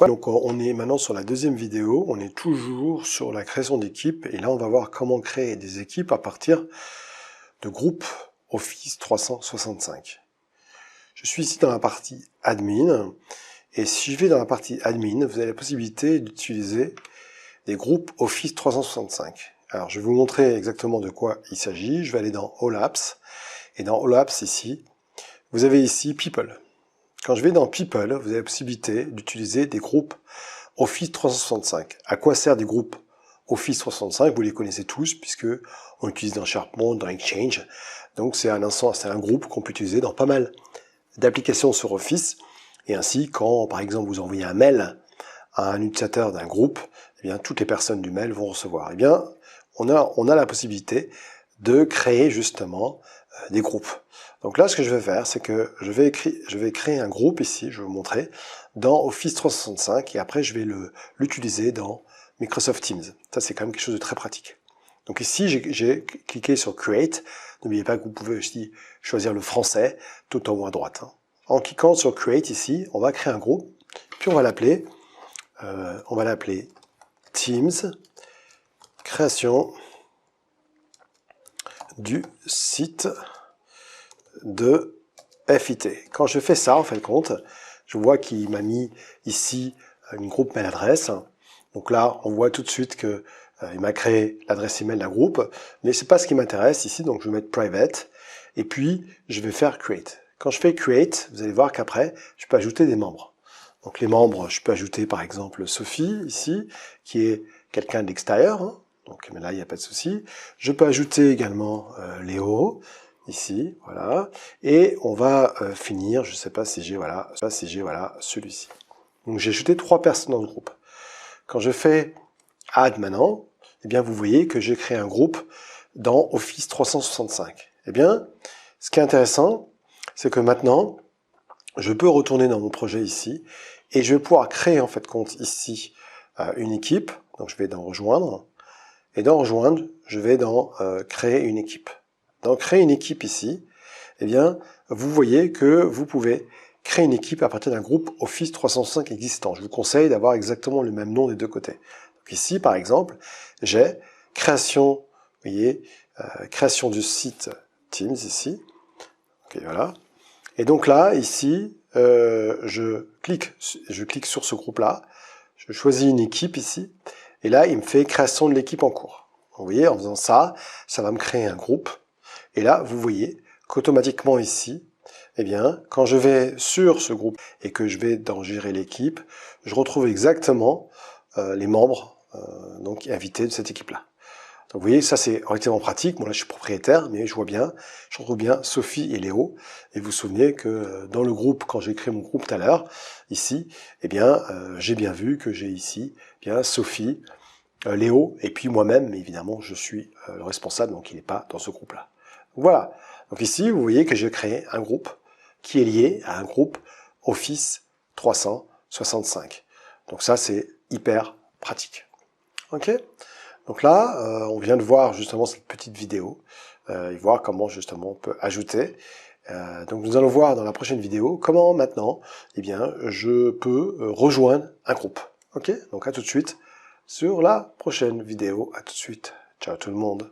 Ouais, donc on est maintenant sur la deuxième vidéo, on est toujours sur la création d'équipes, et là on va voir comment créer des équipes à partir de groupes Office 365. Je suis ici dans la partie admin, et si je vais dans la partie admin, vous avez la possibilité d'utiliser des groupes Office 365. Alors je vais vous montrer exactement de quoi il s'agit. Je vais aller dans All Apps, et dans All Apps ici, vous avez ici People. Quand je vais dans People, vous avez la possibilité d'utiliser des groupes Office 365. À quoi servent des groupes Office 365? Vous les connaissez tous, puisque on l'utilise dans SharePoint, dans Exchange. Donc c'est un groupe qu'on peut utiliser dans pas mal d'applications sur Office. Et ainsi, quand par exemple vous envoyez un mail à un utilisateur d'un groupe, eh bien toutes les personnes du mail vont recevoir. Eh bien, on a la possibilité de créer justement des groupes. Donc là, ce que je vais faire, c'est que je vais créer un groupe ici, je vais vous montrer, dans Office 365, et après je vais l'utiliser dans Microsoft Teams. Ça, c'est quand même quelque chose de très pratique. Donc ici, j'ai cliqué sur Create. N'oubliez pas que vous pouvez aussi choisir le français, tout en haut à droite. En cliquant sur Create ici, on va créer un groupe, puis on va l'appeler Teams, création du site de FIT. Quand je fais ça, en fin de compte, je vois qu'il m'a mis ici une groupe mail adresse. Donc là, on voit tout de suite que il m'a créé l'adresse email d'un groupe, mais c'est pas ce qui m'intéresse ici, donc je vais mettre private, et puis je vais faire create. Quand je fais create, vous allez voir qu'après, je peux ajouter des membres. Donc les membres, je peux ajouter par exemple Sophie, ici, qui est quelqu'un de l'extérieur, hein. Donc mais là, il n'y a pas de souci. Je peux ajouter également Léo, ici, voilà. Et on va finir, je ne sais pas si j'ai, voilà, celui-ci. Donc j'ai ajouté 3 personnes dans le groupe. Quand je fais Add maintenant, eh bien vous voyez que j'ai créé un groupe dans Office 365. Eh bien, ce qui est intéressant, c'est que maintenant, je peux retourner dans mon projet ici, et je vais pouvoir créer en fait compte ici une équipe. Donc je vais dans Rejoindre, et dans Rejoindre, je vais dans Créer une équipe. Dans Créer une équipe ici, eh bien, vous voyez que vous pouvez créer une équipe à partir d'un groupe Office 365 existant. Je vous conseille d'avoir exactement le même nom des deux côtés. Donc ici, par exemple, j'ai création, vous voyez, création du site Teams ici. Ok, voilà. Et donc là, ici, je clique sur ce groupe-là, je choisis une équipe ici, et là, il me fait création de l'équipe en cours. Vous voyez, en faisant ça, ça va me créer un groupe. Et là, vous voyez qu'automatiquement ici, eh bien, quand je vais sur ce groupe et que je vais dans gérer l'équipe, je retrouve exactement les membres donc invités de cette équipe-là. Donc vous voyez, ça c'est relativement pratique. Moi là je suis propriétaire, mais je retrouve bien Sophie et Léo. Et vous vous souvenez que dans le groupe, quand j'ai créé mon groupe tout à l'heure, ici, eh bien, j'ai bien vu que j'ai ici eh bien Sophie, Léo, et puis moi-même, mais évidemment je suis le responsable, donc il n'est pas dans ce groupe-là. Voilà. Donc ici, vous voyez que j'ai créé un groupe qui est lié à un groupe Office 365. Donc ça, c'est hyper pratique. Ok? Donc là, on vient de voir justement cette petite vidéo et voir comment justement on peut ajouter. Donc nous allons voir dans la prochaine vidéo comment maintenant, eh bien, je peux rejoindre un groupe. Ok? Donc à tout de suite sur la prochaine vidéo. À tout de suite. Ciao tout le monde.